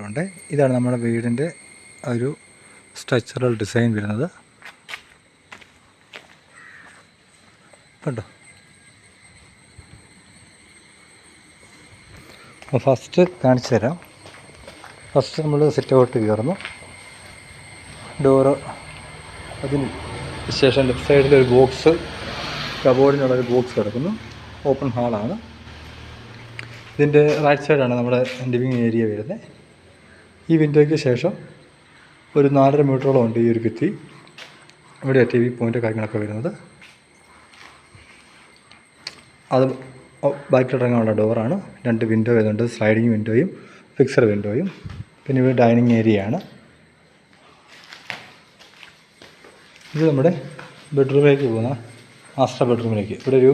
ഉണ്ട്. ഇതാണ് നമ്മുടെ വീടിൻ്റെ ഒരു സ്ട്രക്ചറൽ ഡിസൈൻ വരുന്നത്. കണ്ടോ? അപ്പോൾ ഫസ്റ്റ് കാണിച്ചു തരാം. ഫസ്റ്റ് നമ്മൾ സിറ്റ് ഔട്ട് കയറുന്നു. ഡോറ്, അതിന് ശേഷം ലെഫ്റ്റ് സൈഡിൽ ഒരു ബോക്സ്, കബോർഡിനുള്ളൊരു ബോക്സ് കിടക്കുന്നു. ഓപ്പൺ ഹാളാണ്. ഇതിൻ്റെ റൈറ്റ് സൈഡാണ് നമ്മുടെ ലിവിങ് ഏരിയ വരുന്നത്. ഈ വിൻഡോയ്ക്ക് ശേഷം ഒരു 4.5 മീറ്ററോളം ഉണ്ട് ഈ ഒരു ഭിത്തി. ഇവിടെ TV പോയിൻ്റ് കാര്യങ്ങളൊക്കെ വരുന്നത്. അത് ബാക്കിലിറങ്ങാനുള്ള ഡോറാണ്. 2 വിൻഡോ വരുന്നുണ്ട്, സ്ലൈഡിങ് വിൻഡോയും ഫിക്സഡ് വിൻഡോയും. പിന്നെ ഇവിടെ ഡൈനിങ് ഏരിയ ആണ്. ഇത് നമ്മുടെ ബെഡ്റൂമിലേക്ക് പോകുന്ന മാസ്റ്റർ ബെഡ്റൂമിലേക്ക്. ഇവിടെ ഒരു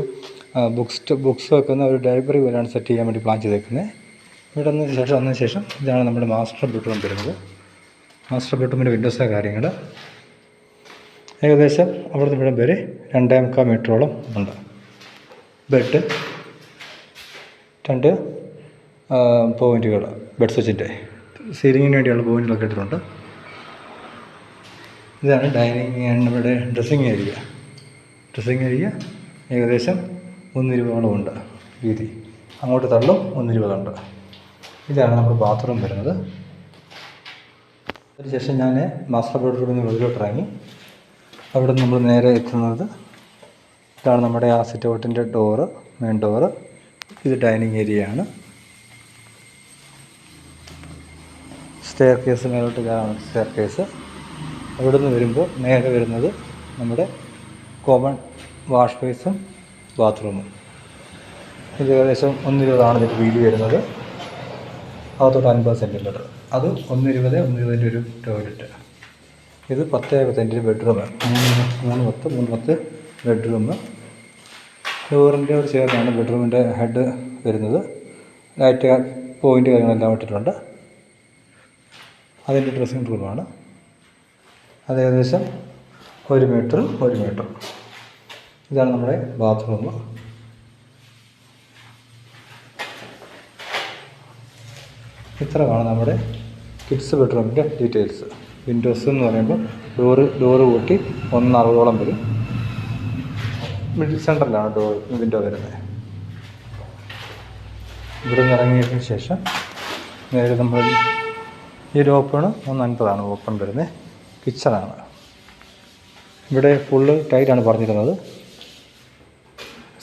ബുക്സ് വെക്കുന്ന ഒരു ലൈബ്രറി പോലെയാണ് സെറ്റ് ചെയ്യാൻ വേണ്ടി പ്ലാൻ ചെയ്തേക്കുന്നത്. ഇവിടെ വന്നതിന് ശേഷം ഇതാണ് നമ്മുടെ മാസ്റ്റർ ബെഡ്റൂം വരുന്നത്. മാസ്റ്റർ ബെഡ്റൂമിൻ്റെ വിൻഡോസ് കാര്യങ്ങൾ ഏകദേശം അവിടെ നിന്ന് ഇവിടെ വരെ 2.25 മീറ്ററോളം ഉണ്ട്. ബെഡ്, 2 പോയിൻറ്റുകൾ, ബെഡ് സ്വിച്ചിൻ്റെ സീലിങ്ങിന് വേണ്ടിയുള്ള പോയിൻറ്റുകളൊക്കെ ഇട്ടിട്ടുണ്ട്. ഇതാണ് ഡൈനിങ് ആൻഡ് നമ്മുടെ ഡ്രസ്സിങ് ഏരിയ ഏകദേശം 1.20 ഉണ്ട് വീതി. അങ്ങോട്ട് തള്ളും 1.20 ഉണ്ട്. ഇതാണ് നമ്മുടെ ബാത്റൂം വരുന്നത്. അതിനുശേഷം ഞാൻ മാസ്റ്റർ ബെഡ്റൂമിൽ നിന്ന് വെളിയിലോട്ട് ഇറങ്ങി. അവിടെ നിന്ന് നമ്മൾ നേരെ എത്തുന്നത് ഇതാണ് നമ്മുടെ ആ സിറ്റ് ഔട്ടിൻ്റെ ഡോറ്, മെയിൻ ഡോറ്. ഇത് ഡൈനിങ് ഏരിയയാണ്. സ്റ്റെയർ കേസ്, മേലോട്ട് ഇതാണ് സ്റ്റെയർ കേസ്. അവിടെ നിന്ന് വരുമ്പോൾ നേരെ വരുന്നത് നമ്മുടെ കോമൺ വാഷ് ബേസും ബാത്റൂമും. ഇത് ഏകദേശം 1.20 ഇതിൻ്റെ വീതി വരുന്നത്. അകത്തോട്ട് 50 സെൻറ്റിമീറ്റർ. അത് 1.20 ഒരു ടോയ്ലറ്റ്. ഇത് 10x10 ബെഡ്റൂം, 3x10 ബെഡ്റൂം. ഡോറിൻ്റെ ഒരു ചേർന്നാണ് ബെഡ്റൂമിൻ്റെ ഹെഡ് വരുന്നത്. ലൈറ്റ് പോയിൻ്റ് കാര്യങ്ങളെല്ലാം ഇട്ടിട്ടുണ്ട്. അതിൻ്റെ ഡ്രസ്സിങ് റൂമാണ്. അത് ഏകദേശം 1 മീറ്റർ. ഇതാണ് നമ്മുടെ ബാത്റൂം. ഇത്രയാണ് നമ്മുടെ കിഡ്സ് ബെഡ്റൂമിൻ്റെ ഡീറ്റെയിൽസ്. വിൻഡോസ് എന്ന് പറയുമ്പോൾ ഡോറ് കൂട്ടി 1.60 വരും. മിഡിൽ സെൻറ്ററിലാണ് വിൻഡോ വരുന്നത്. ഇവിടെ നിന്ന് ഇറങ്ങിയതിന് ശേഷം നേരെ നമ്മൾ ഈ ഒരു ഓപ്പണ് 1.50 ഓപ്പൺ വരുന്നത്. കിച്ചണാണ്. ഇവിടെ ഫുള്ള് ടൈറ്റാണ് പറഞ്ഞിരുന്നത്.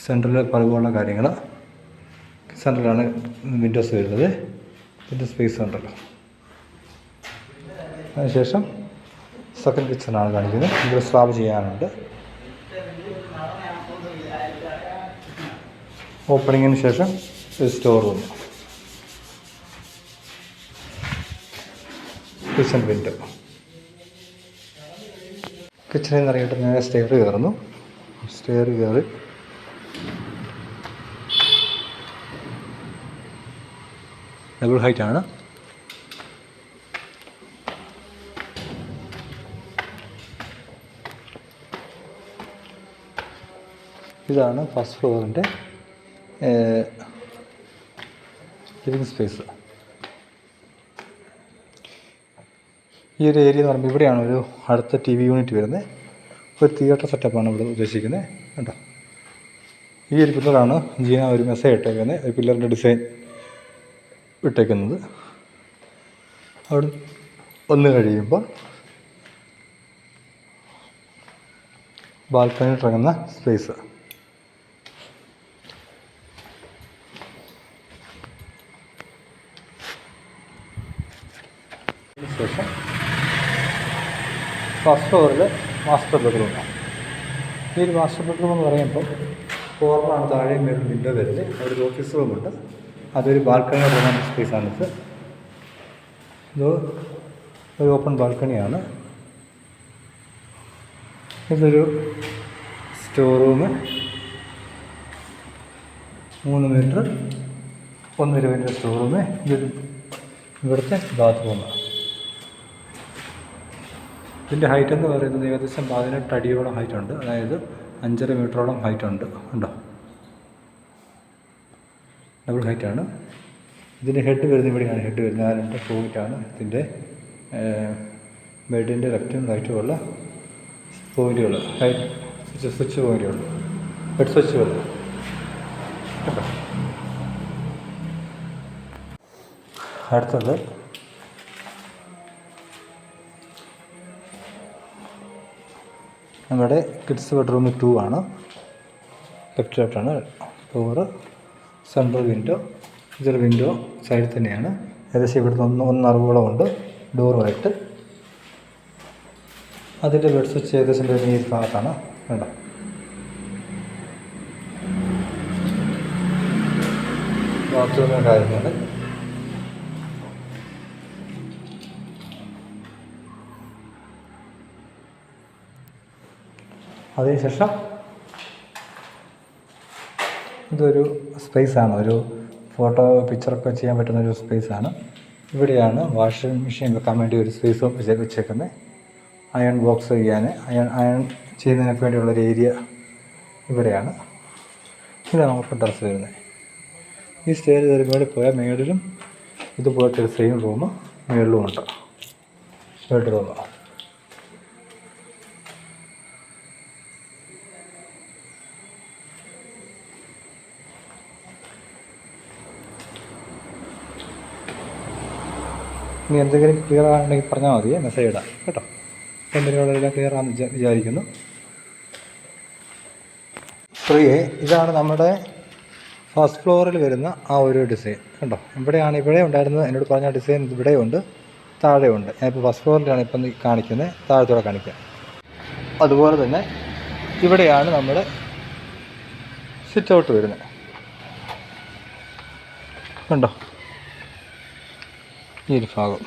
സെൻറ്ററിൽ പലപോലുള്ള കാര്യങ്ങൾ. സെൻറ്ററിലാണ് വിൻഡോസ് വരുന്നത്. ഇതിൻ്റെ സ്പേസ് ഉണ്ടല്ലോ. അതിനുശേഷം സെക്കൻഡ് കിച്ചണാണ് കാണിക്കുന്നത്. ഇവിടെ സ്ലാബ് ചെയ്യാനുണ്ട്. ഓപ്പണിങ്ങിന് ശേഷം ഒരു സ്റ്റോർ റൂം, കിച്ചൺ വിൻഡോ. കിച്ചണിൽ നിന്ന് ഇറങ്ങിയിട്ട് നേരെ സ്റ്റെയർ കയറുന്നു. സ്റ്റെയർ കയറി ഡബിൾ ഹൈറ്റാണ്. ഇതാണ് ഫസ്റ്റ് ഫ്ലോറിൻ്റെ ലിവിങ് സ്പേസ്. ഈ ഒരു ഏരിയ എന്ന് പറയുമ്പോൾ ഇവിടെയാണ് ഒരു അടുത്ത TV യൂണിറ്റ് വരുന്നത്. ഒരു തിയേറ്റർ സെറ്റപ്പാണ് ഇവിടെ ഉദ്ദേശിക്കുന്നത്. കേട്ടോ, ഈ ഒരു പില്ലറാണ് ജീന ഒരു മെസ്സേജ് ഇട്ടേക്കുന്നത്. ഒരു പില്ലറിൻ്റെ ഡിസൈൻ ഇട്ടേക്കുന്നത്. അവിടെ വന്നു കഴിയുമ്പോൾ ബാൽക്കണിയിൽ ഇറങ്ങുന്ന സ്പേസ്. ശേഷം ഫസ്റ്റ് ഫ്ലോറിൽ മാസ്റ്റർ ബെഡ്റൂമാണ്. ഈ ഒരു മാസ്റ്റർ ബെഡ്റൂം എന്ന് പറയുമ്പോൾ കോർണറാണ് താഴെയും മേലും വിൻഡോ വരുന്നത്. അവിടെ ഒരു ഓഫീസ് റൂമുണ്ട്. അതൊരു ബാൽക്കണി റൂമാണ്. സ്പേസാണിത്. ഇത് ഒരു ഓപ്പൺ ബാൽക്കണിയാണ്. ഇതൊരു store room, 3 metre 1.20 store room. ഇതൊരു ഇവിടുത്തെ ബാത്റൂമാണ്. ഇതിൻ്റെ ഹൈറ്റ് എന്ന് പറയുന്നത് ഏകദേശം 18 അടിയോളം ഹൈറ്റുണ്ട്. അതായത് 5.5 മീറ്ററോളം ഹൈറ്റുണ്ട്. ഉണ്ടോ? ഡബിൾ ഹൈറ്റാണ്. ഇതിൻ്റെ ഹെഡ് വരുന്നത് ഇവിടെയാണ്. ഹെഡ് വരുന്നത് ആ 2 പോയിൻ്റാണ് ഇതിൻ്റെ ബെഡിൻ്റെ ലെഫ്റ്റും റൈറ്റും ഉള്ള പോയിൻറ്റുകൾ, സ്വിച്ച് പോയിൻറ്റുകൾ, ഹെഡ് സ്വിച്ചുകൾ. കേട്ടോ. അടുത്തത് നമ്മുടെ കിഡ്സ് ബെഡ്റൂം 2 ആണ്. ലെഫ്റ്റിലോട്ടാണ് ഡോറ്. സെൻട്രൽ വിൻഡോ, ഇതൊരു വിൻഡോ സൈഡിൽ തന്നെയാണ്. ഏകദേശം ഇവിടുന്ന് 1.60 ഉണ്ട് ഡോറുമായിട്ട്. അതിൻ്റെ ബെഡ് സ്വിച്ച് ഏകദേശം വരുന്ന ഈ ഭാഗത്താണ്. വേണ്ട ബാത്റൂമിൻ്റെ കാര്യങ്ങൾ. അതിനുശേഷം ഇതൊരു സ്പേസാണ്, ഒരു ഫോട്ടോ പിക്ചറൊക്കെ ചെയ്യാൻ പറ്റുന്നൊരു സ്പേസാണ്. ഇവിടെയാണ് വാഷിംഗ് മെഷീൻ വെക്കാൻ വേണ്ടി ഒരു സ്പേസും വെച്ചേക്കുന്നത്. അയൺ ബോക്സ് ചെയ്യാൻ, അയൺ ചെയ്യുന്നതിനൊക്കെ വേണ്ടിയുള്ളൊരു ഏരിയ ഇവിടെയാണ്. ഇതാണ് നമുക്ക് ടെറസ് വരുന്നത്. ഈ സ്റ്റെയർ കയറി മേളിൽ പോയാൽ മേളിലും ഇതുപോലത്തെ ഒരു സെയിം റൂം മേളിലും ഉണ്ട്, ബെഡ്റൂം. ഇനി എന്തെങ്കിലും ക്ലിയർ ആണെങ്കിൽ പറഞ്ഞാൽ മതി, മെസ്സേജ് ഇടാം കേട്ടോ. എന്തെങ്കിലും ക്ലിയർ ആണെന്ന് വിചാരിക്കുന്നു. 3A ഇതാണ് നമ്മുടെ ഫസ്റ്റ് ഫ്ലോറിൽ വരുന്ന ആ ഒരു ഡിസൈൻ. കണ്ടോ, ഇവിടെ ഉണ്ടായിരുന്നത്. എന്നോട് പറഞ്ഞ ഡിസൈൻ ഇവിടെയുണ്ട്, താഴെയുണ്ട്. ഞാനിപ്പോൾ ഫസ്റ്റ് ഫ്ലോറിലാണ് ഇപ്പം കാണിക്കുന്നത്, താഴത്തോടെ കാണിക്കാം. അതുപോലെ തന്നെ ഇവിടെയാണ് നമ്മുടെ സിറ്റ് ഔട്ട് വരുന്നത്. കണ്ടോ, ഈ ഒരു ഭാഗം.